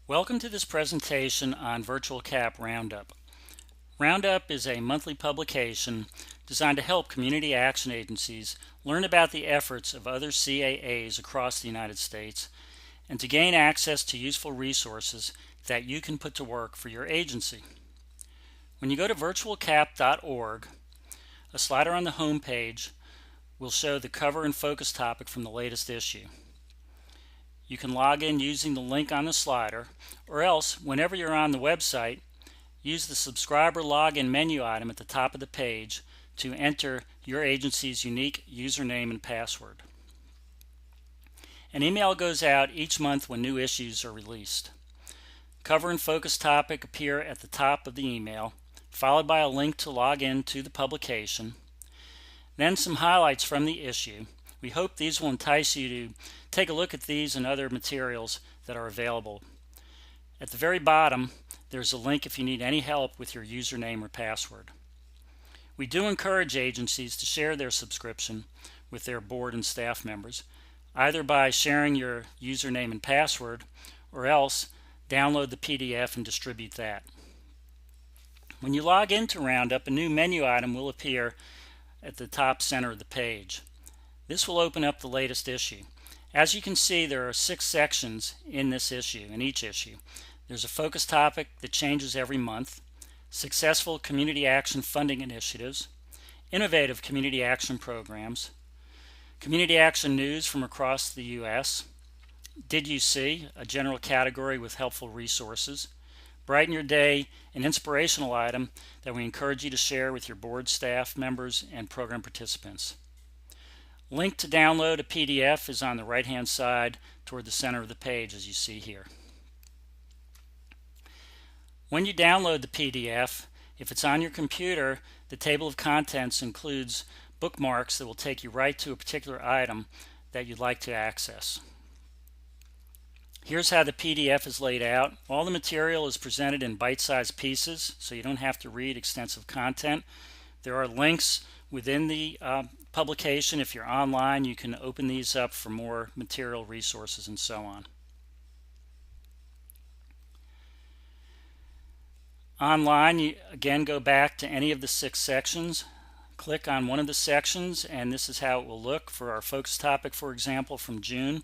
Welcome to this presentation on Virtual CAP RoundUp. RoundUp is a monthly publication designed to help community action agencies learn about the efforts of other CAAs across the United States and to gain access to useful resources that you can put to work for your agency. When you go to virtualcap.org, a slider on the home page will show the cover and focus topic from the latest issue. You can log in using the link on the slider, or else, whenever you're on the website, use the subscriber login menu item at the top of the page to enter your agency's unique username and password. An email goes out each month when new issues are released. Cover and focus topic appear at the top of the email, followed by a link to log in to the publication, then some highlights from the issue. We hope these will entice you to take a look at these and other materials that are available. At the very bottom, there's a link if you need any help with your username or password. We do encourage agencies to share their subscription with their board and staff members, either by sharing your username and password, or else download the PDF and distribute that. When you log into RoundUp, a new menu item will appear at the top center of the page. This will open up the latest issue. As you can see, there are 6 sections in this issue, in each issue. There's a focus topic that changes every month, successful community action funding initiatives, innovative community action programs, community action news from across the U.S., Did You See, a general category with helpful resources, Brighten Your Day, an inspirational item that we encourage you to share with your board staff members and program participants. Link to download a PDF is on the right-hand side toward the center of the page, as you see here. When you download the PDF, if it's on your computer, the table of contents includes bookmarks that will take you right to a particular item that you'd like to access. Here's how the PDF is laid out. All the material is presented in bite-sized pieces, so you don't have to read extensive content. There are links within the publication. If you're online, you can open these up for more material, resources, and so on. Online, you again go back to any of the 6 sections, click on one of the sections, and this is how it will look. For our focus topic, for example, from June,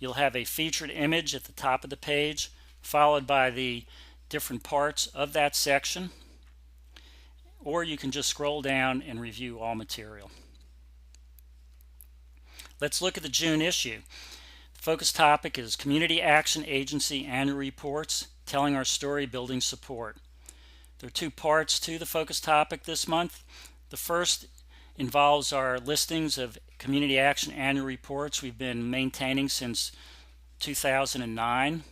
you'll have a featured image at the top of the page, followed by the different parts of that section, or you can just scroll down and review all material. Let's look at the June issue. The focus topic is Community Action Agency Annual Reports, Telling Our Story, Building Support. There are 2 parts to the focus topic this month. The first involves our listings of Community Action Annual Reports we've been maintaining since 2009.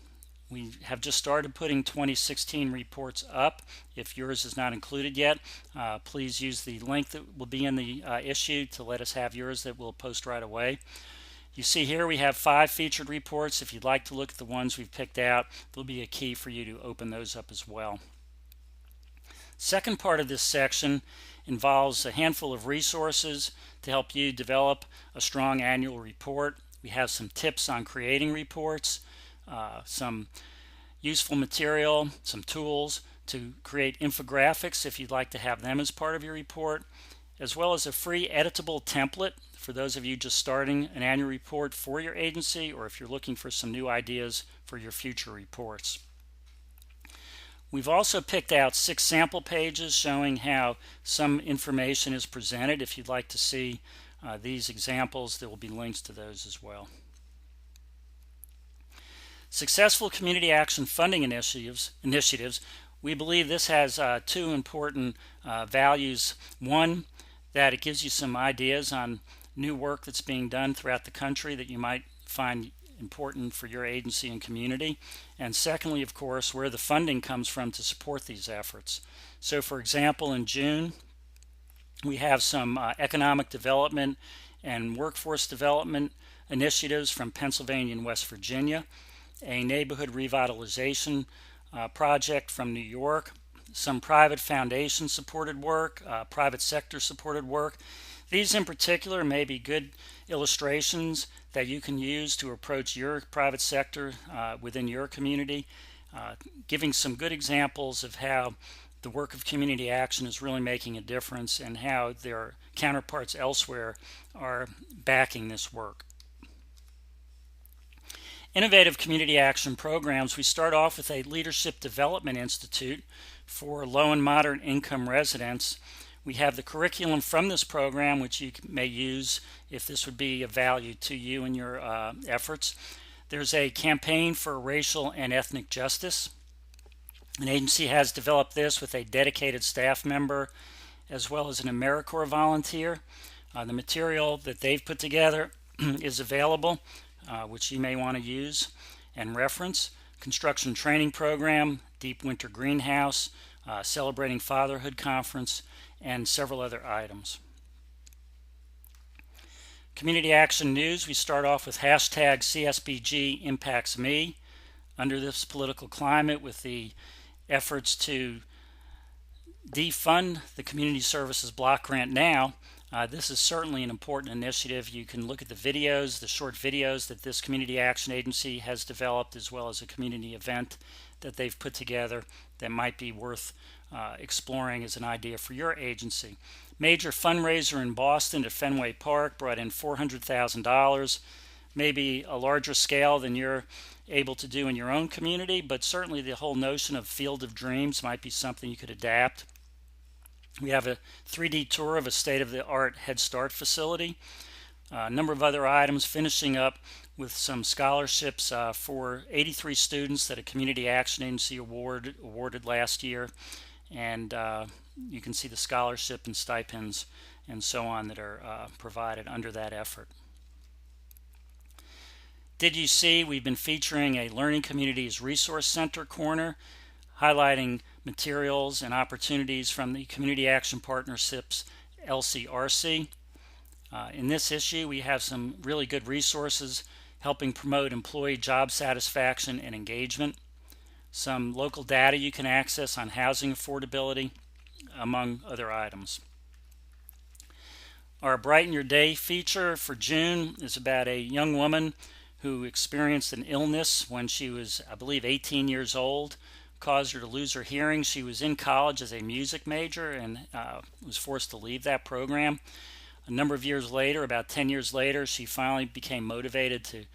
We have just started putting 2016 reports up. If yours is not included yet, please use the link that will be in the issue to let us have yours that we'll post right away. You see here we have 5 featured reports. If you'd like to look at the ones we've picked out, there'll be a key for you to open those up as well. Second part of this section involves a handful of resources to help you develop a strong annual report. We have some tips on creating reports, some useful material, some tools to create infographics if you'd like to have them as part of your report, as well as a free editable template for those of you just starting an annual report for your agency, or if you're looking for some new ideas for your future reports. We've also picked out 6 sample pages showing how some information is presented. If you'd like to see these examples, there will be links to those as well. Successful community action funding initiatives. We believe this has 2 important values. One, that it gives you some ideas on new work that's being done throughout the country that you might find important for your agency and community. And secondly, of course, where the funding comes from to support these efforts. So for example, in June, we have some economic development and workforce development initiatives from Pennsylvania and West Virginia, a neighborhood revitalization project from New York, some private foundation supported work, private sector supported work. These in particular may be good illustrations that you can use to approach your private sector within your community, giving some good examples of how the work of community action is really making a difference and how their counterparts elsewhere are backing this work. Innovative community action programs. We start off with a Leadership Development Institute for low and moderate income residents. We have the curriculum from this program, which you may use if this would be of value to you in your efforts. There's a campaign for racial and ethnic justice. An agency has developed this with a dedicated staff member as well as an AmeriCorps volunteer. The material that they've put together is available, which you may want to use and reference. Construction training program, Deep Winter Greenhouse, Celebrating Fatherhood Conference, and several other items. Community action news. We start off with hashtag CSBG impacts me. Under this political climate, with the efforts to defund the Community Services Block Grant now, this is certainly an important initiative. You can look at the videos, the short videos that this community action agency has developed, as well as a community event that they've put together that might be worth exploring as an idea for your agency. Major fundraiser in Boston at Fenway Park brought in $400,000, maybe a larger scale than you're able to do in your own community, but certainly the whole notion of Field of Dreams might be something you could adapt. We have a 3D tour of a state-of-the-art Head Start facility. A number of other items, finishing up with some scholarships for 83 students that a community action agency awarded last year. And you can see the scholarship and stipends and so on that are provided under that effort. Did you see we've been featuring a Learning Communities Resource Center corner, highlighting materials and opportunities from the Community Action Partnerships LCRC. In this issue, we have some really good resources helping promote employee job satisfaction and engagement, some local data you can access on housing affordability, among other items. Our Brighten Your Day feature for June is about a young woman who experienced an illness when she was, I believe, 18 years old, caused her to lose her hearing. She was in college as a music major and was forced to leave that program. A number of years later, about 10 years later, she finally became motivated to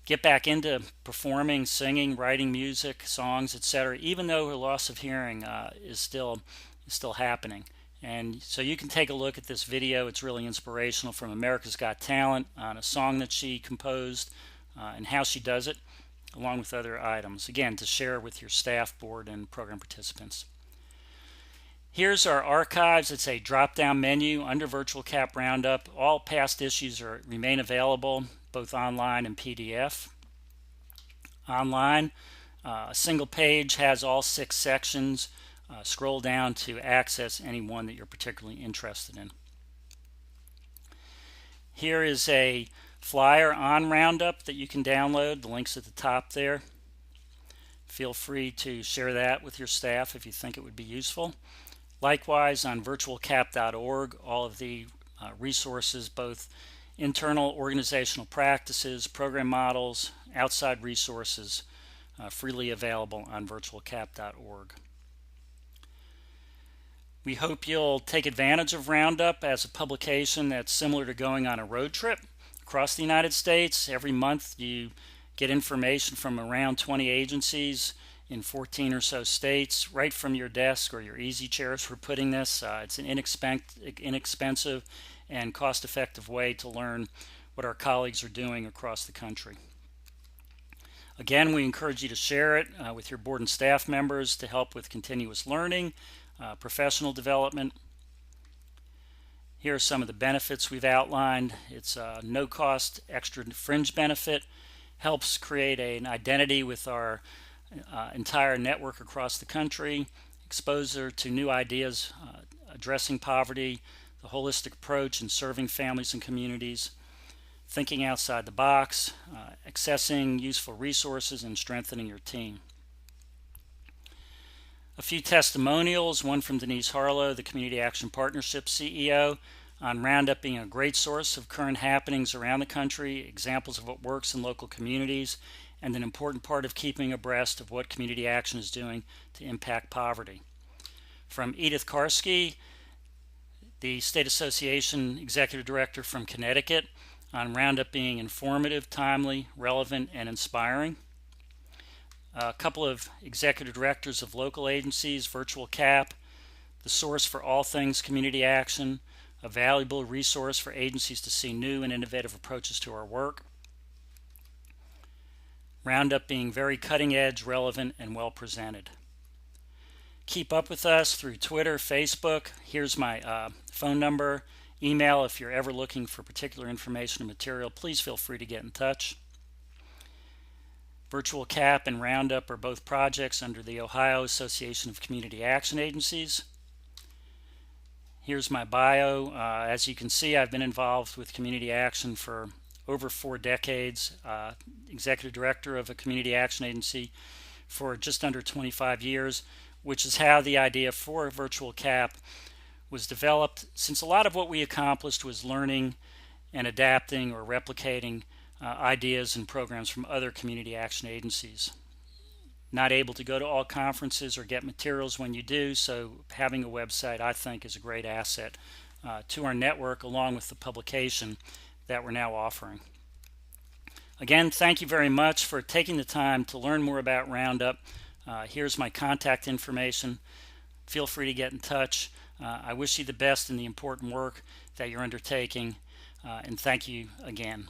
get back into performing, singing, writing music, songs, etc., even though her loss of hearing is still happening. And so you can take a look at this video. It's really inspirational, from America's Got Talent, on a song that she composed and how she does it, along with other items, again, to share with your staff, board, and program participants. Here's our archives. It's a drop-down menu under Virtual CAP RoundUp. All past issues remain available, both online and PDF. Online, a single page has all 6 sections. Scroll down to access any one that you're particularly interested in. Here is a flyer on RoundUp that you can download. The link's at the top there. Feel free to share that with your staff if you think it would be useful. Likewise, on virtualcap.org, all of the resources, both internal organizational practices, program models, outside resources, freely available on virtualcap.org. We hope you'll take advantage of RoundUp as a publication that's similar to going on a road trip across the United States. Every month you get information from around 20 agencies in 14 or so states right from your desk or your easy chairs for putting this. It's an inexpensive and cost-effective way to learn what our colleagues are doing across the country. Again, we encourage you to share it with your board and staff members to help with continuous learning, professional development. Here are some of the benefits we've outlined. It's a no-cost extra fringe benefit, helps create an identity with our entire network across the country, exposure to new ideas, addressing poverty, the holistic approach in serving families and communities, thinking outside the box, accessing useful resources, and strengthening your team. A few testimonials, one from Denise Harlow, the Community Action Partnership CEO. on Roundup being a great source of current happenings around the country, examples of what works in local communities, and an important part of keeping abreast of what community action is doing to impact poverty. From Edith Karski, the State Association Executive Director from Connecticut, on Roundup being informative, timely, relevant, and inspiring. A couple of executive directors of local agencies, VirtualCAP, the source for all things community action, a valuable resource for agencies to see new and innovative approaches to our work. Roundup being very cutting edge, relevant, and well presented. Keep up with us through Twitter, Facebook. Here's my phone number, email. If you're ever looking for particular information or material, please feel free to get in touch. VirtualCAP and Roundup are both projects under the Ohio Association of Community Action Agencies. Here's my bio. As you can see, I've been involved with community action for over 4 decades, executive director of a community action agency for just under 25 years, which is how the idea for VirtualCAP was developed, since a lot of what we accomplished was learning and adapting or replicating ideas and programs from other community action agencies. Not able to go to all conferences or get materials when you do, so having a website, I think, is a great asset to our network, along with the publication that we're now offering. Again, thank you very much for taking the time to learn more about Roundup. Here's my contact information. Feel free to get in touch. I wish you the best in the important work that you're undertaking, and thank you again.